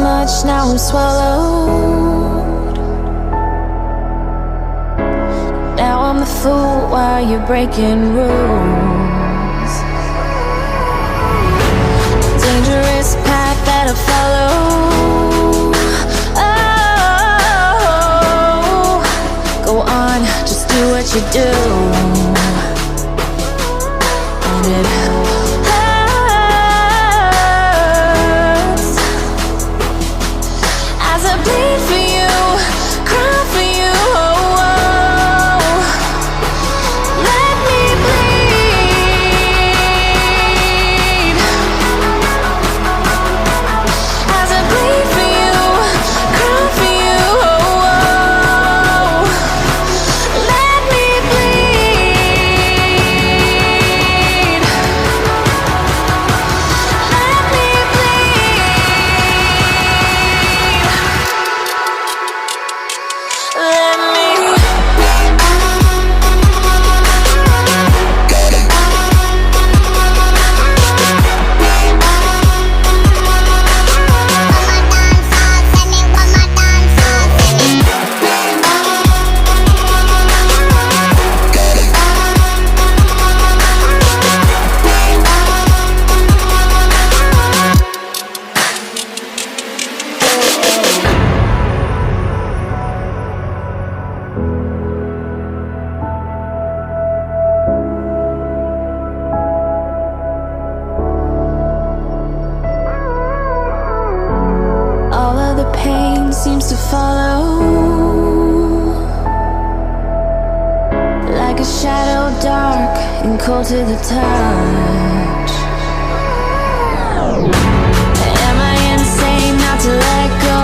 much, now I'm swallowed. Now I'm the fool while you're breaking rules. Dangerous path that I follow. Oh, go on, just do what you do. And it hurts as I bleed for you, cry for you. Oh, oh. Let me bleed as I bleed for you, cry for you. Oh, oh. Let me bleed. Let me all of the pain seems to follow, like a shadow, dark and cold to the touch. Am I insane not to let go?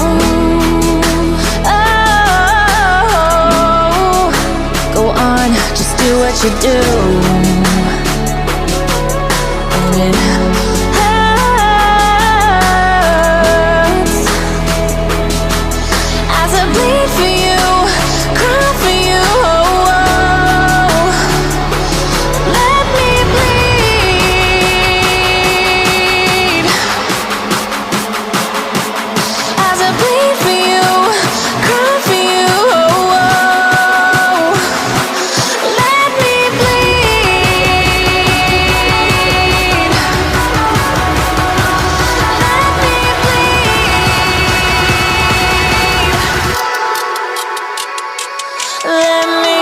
Oh, go on, just do what you do. And it hurts as I bleed for you, cry for you. Oh, oh. Let me bleed as I bleed for you, cry for you. Oh, oh. Let me bleed. Let me bleed. Let me.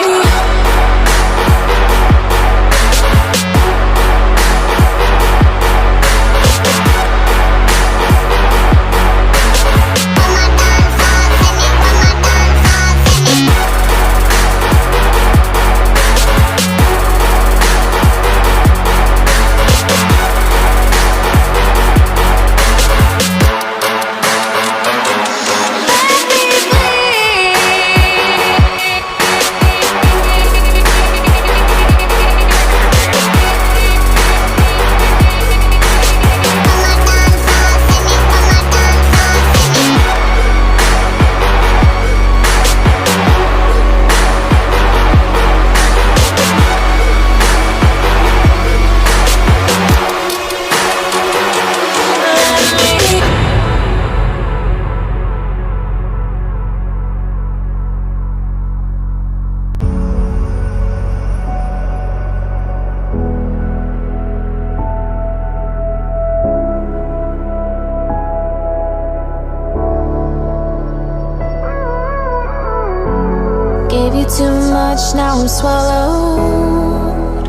Gave you too much, now I'm swallowed.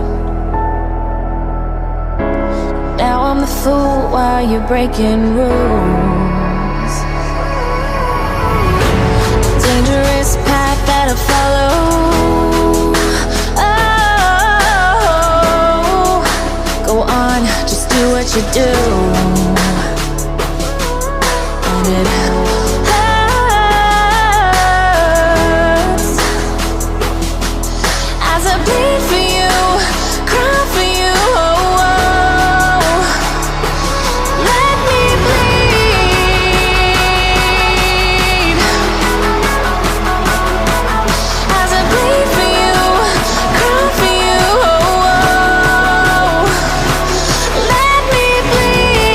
Now I'm the fool while you're breaking rules. Dangerous path that I follow. Oh, go on, just do what you do. And it hurts as I bleed for you, cry for you. Oh, oh. Let me bleed as I bleed for you, cry for you. Oh, oh. Let me bleed.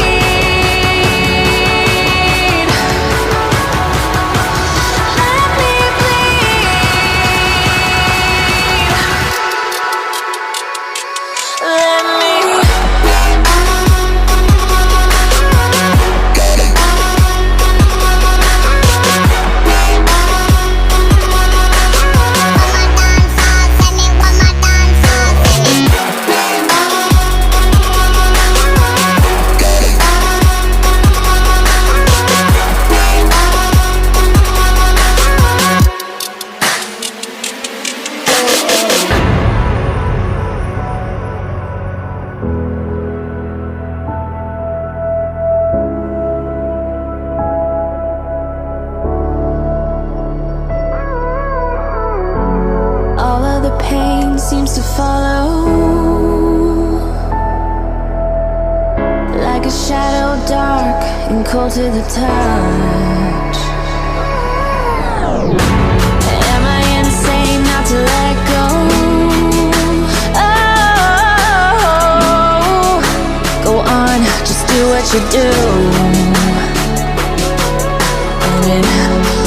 cold to the touch. Am I insane not to let go? Oh, go on, just do what you do. And it